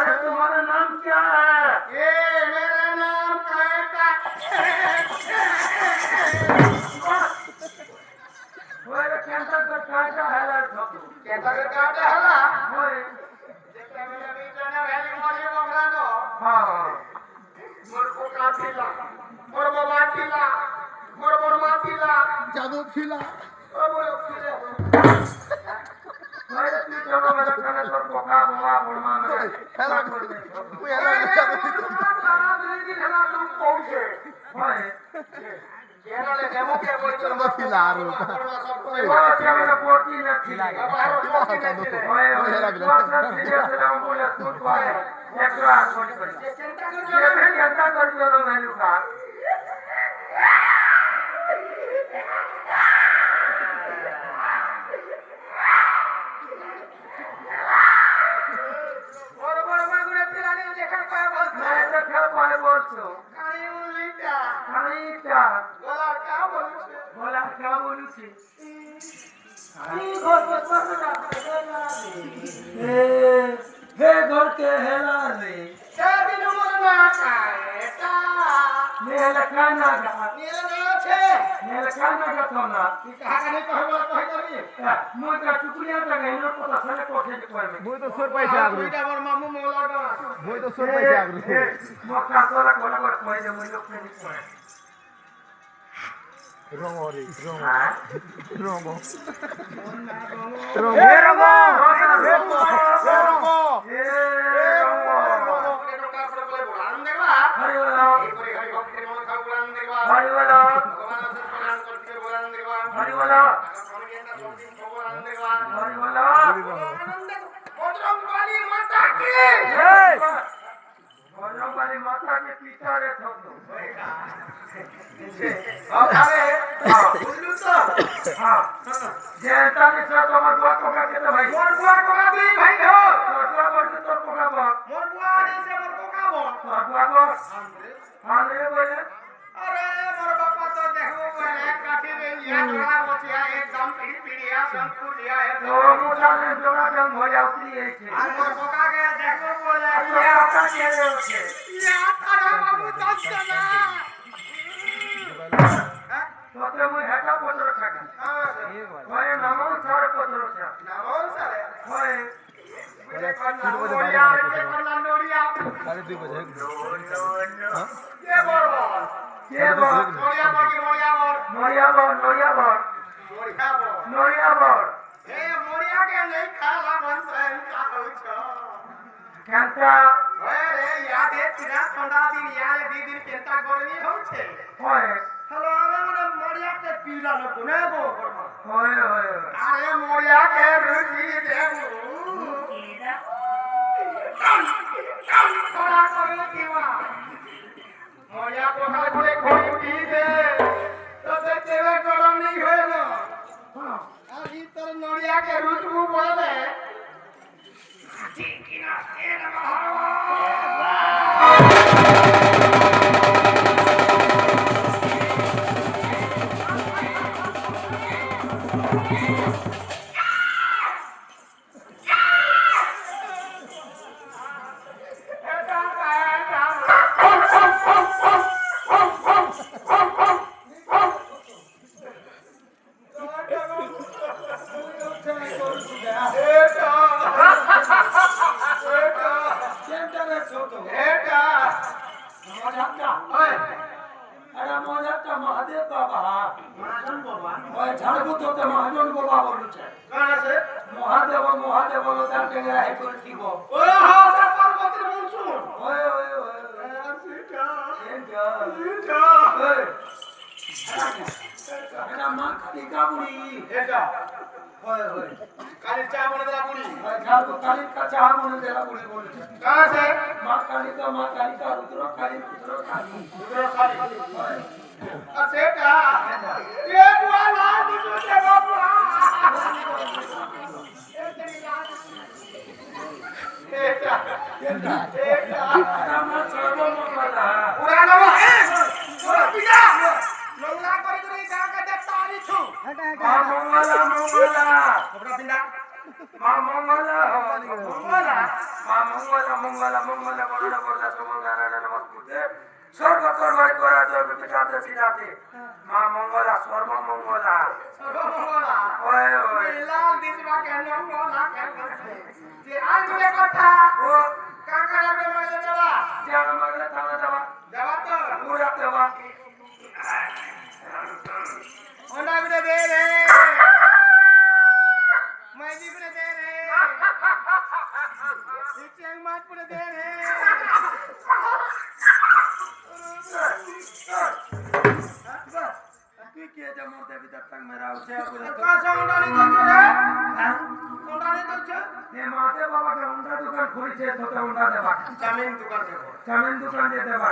अरे तुम्हारा नाम क्या है? ये मेरा नाम कांटा। कैंसर का कांटा है कैंसर का कांटा है ना? देखते मेरा बेटा ना वैली मोरे मोगरा नो। हाँ मुर्को काटिला, मुर्को माटिला, मुर्को माटिला, जादू खिला मुर्को खिले। अरे तू चलो मेरा खाना तो पोका बुआ बुढ़मा में हेला कोई हेला जादू बोला क्या बोलू थी हे घर के हेला रे नीलकाना का तो ना मोटा टुकड़िया तक इन लोग को तो साले कोठे के पर में मुई तो सोर पैसे आगरू मुई तो सोर पैसे आगरू मोटा तोला कोला कोला कोई दे मुई लोग नहीं कोई रंगोरी रंग हां रंग ए रंगो माता के पिता रे जनता के साथ हमार बुआ को का के भाई मोर बुआ को का दी भाई हो। तो मोर तो पोका बा मोर बुआ ने से मोर को का बो। बुआ को हां रे बोले अरे मोर बापा तो देखो बोले काठी रे या जोड़ा मोचिया एकदम पीड़ी पीड़िया संकुल लिया है तो मोटा ने जोड़ा जंग हो जाती है आज मोर को का के देखो बोले ये आपका के रे होते या तारा बाबू दसना तो ते मुई हेटा पत्र रखा ओए नमो सारे पत्र रखा नमो सारे ओए मुझे करना नोड़िया के करना नोड़िया 2:30 बजे ये बोल ये बोल नोड़िया बोल की नोड़िया बोल नोरिया बोल नोड़िया बोल नोरिया बोल हे मोड़िया के नहीं खाला बनतन का हो छ केंता ओए रे याद है तिरा ठंडा दिन याद 2 दिन केंता गर्मी हो छे ओए हेलो आवे मोड़िया के पीला न कोने गो ओए ओए अरे मोड़िया के रुचि देबू थोड़ा करो कीवा मोड़िया को खाले खोई पी दे तो से तेरे गरम नहीं होएगा अभी तो मोड़िया के रुचि बोले ठीक ना ए महादेव बाबा ओए झाड़ू तो ते महाजन बाबा बोलू छे कहां से महादेव महादेव बोलो जाके रहे करतीबो ओ हां से पार्वती बोलछु ओए ओए ओए सीता सीता सीता ओए एना मां खाली का बुड़ी एटा ओए ओए काली चा बने देला बुड़ी ओए झाड़ू काली का चाह बने देला बुड़ी बोलू छे कहां से मां काली का रुद्र काली दूसरा साली ओए सेटा ये बुआ ला बुझो ते बाबू एटा एटा रामा सर्व मंगला पुराना है छोड़ पिया মা মঙ্গলা মঙ্গলা মা মঙ্গলা মঙ্গলা মঙ্গলা বরণ বরদা সুমঙ্গলা নমস্তুতে সর্বকর্মায় করা জয় পিতাতে সিদাতে মা মঙ্গলা সর্ব মঙ্গলা সর্বমঙ্গলা ওই ওই লাল দিশবা কেন মঙ্গলা কেন যে আজ বলে কথা ও কাকা লাগবে মাইলে দেবা জান মঙ্গলা থানা দেবা দেবা তো পুরা দেবা ওনা বিরে দে রে মাইনি বিরে দে রে ইচেং মাছ বিরে দে রে তুই কে যে মোতে ভিতর টাং মেরা উঠে বলে তো কাছে ওন্ডানি করছে রে হ্যাঁ ওন্ডানি করছে নে মাতে বাবা কে উন্ডা দোকান খুলেছে তোকে উন্ডা দেবা জামিন দোকান দেব চামেন দোকান দিয়ে দেবা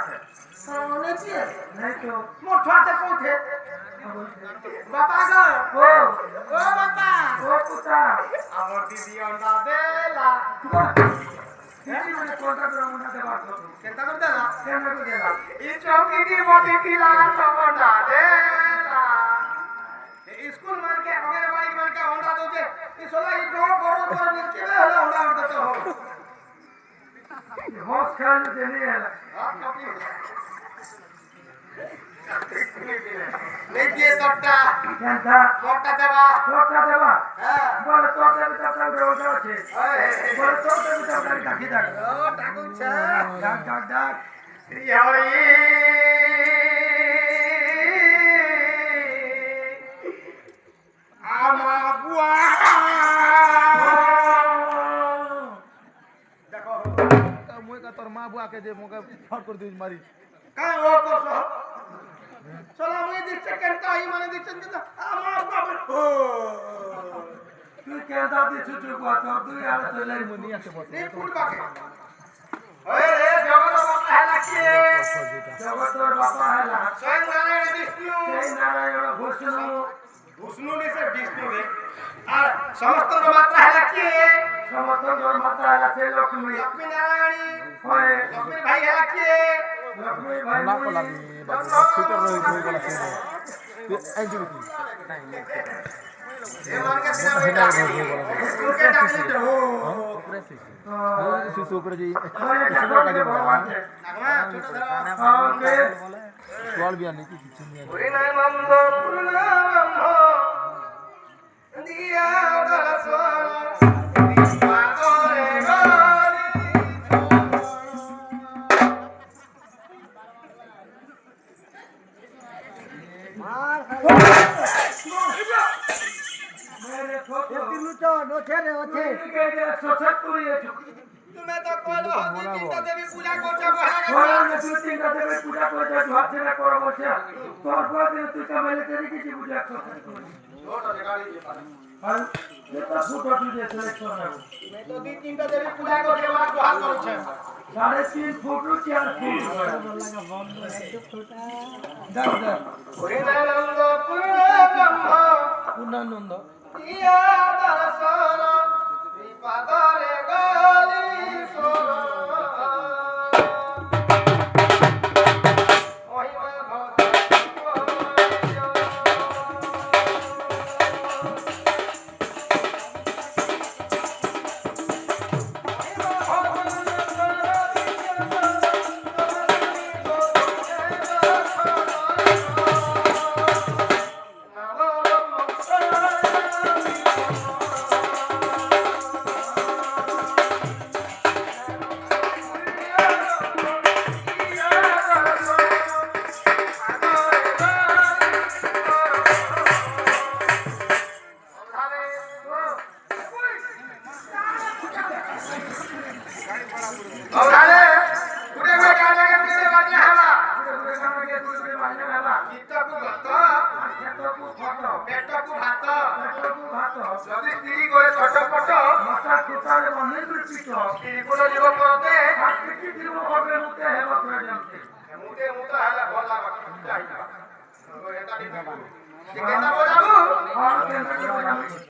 সামনে দিয়ে নাই তো মোর ছোটে কোঠে বাবা গো ও ও বাবা ও পুতা আমার দিদি অন্ডা দেলা দিদি মানে কোনটা করে উন্ডা দেবা তো কেনতা করতে না কেন করে দেবা ই চৌকি দি মোটি পিলা সবন্ডা দেলা স্কুল মানকে অঙ্গনে বাড়ি মানকে অন্ডা দোছে ই সোলা ই ডো বড় বড় নিচে হলে অন্ডা উঠতে তো হোস খান দেনি এলা নেকিয়ে তট্টা কেনটা মক্কা দেবা কোটা দেবা হ্যাঁ বলে তোকে ভিতর টাং করে উঠা আছে ওই বলে তোকে ভিতর টাং ডাকি ডাক ও টাকুছা ডাক ডাক ডাক শ্রী হরি আমা বুয়া দেখো মই কা তোর মা বুয়াকে যে মোকে ফট করে দিস মারি কাই ও কোস চলা মই দিচ্ছে কেন কাই মানে দিচ্ছেন কিন্তু আমার বাবা ও তুই কেনটা দিছু তুই কত তুই আর চলে মনি আছে বসে এই ফুল বাকে ওই রে জগত বাবা হেলাকি জগতর বাবা হেলা স্বয়ং নারায়ণ বিষ্ণু সেই নারায়ণ ঘোষণু বিষ্ণু নিছে বিষ্ণু রে আর সমস্ত মাত্রা হেলাকি সমতর মাতা হেলা সেই লক্ষ্মী লক্ষ্মী নারায়ণী হয় লক্ষ্মীর ভাই হেলাকি লক্ষ্মী ভাই না কো লাগি বাবু সুতর রই হই গলা সে এই যে কি এ মানকে দিনা বেটা স্কুলকে ডাকলি তো শিশু উপরে যে হয় ঠাকুর কে ভগবান আগমা ছোট ধরো ওকে সোয়াল বিয়া নাকি কিছু নিয়ে হরিনাম নন্দ পুরনাম দিয়া দরসর পাগলে গলি মেরে ফটো লুচো নো ছেড়ে ওছে কে যে সসত করিয়েছো তুমি তো কইলো হতি চিন্তা দেবী পূজা করছো বহাগে ওরা যে তুই চিন্তা দেবে পূজা করতে ভাবছিনা করো বসে তোর পর দিন তুই কামাইলে তেরি কিছু পূজা করতে ছোট গাড়ি যে পারে আর এটা ফটো তুই সিলেকশন হবে তুমি তো দুই তিনটা দেবী পূজা করছো আমার বহাগ করছে 3.5 ফুট 4 ফুট দাও দাও হরিনাম নন্দ পুরনাম পূর্ণানন্দ দিয়া দরসর পাগলে গলি সর ওখানে পুরে গো গানে গেতে বাজে হালা গীতকু গত পেটকু ভাত যদি স্ত্রী করে ছটপট স্ত্রী কোন জীব করতে মুতে মুতে হালা ভলা বাকি এটা দিবা কেটা বলাবু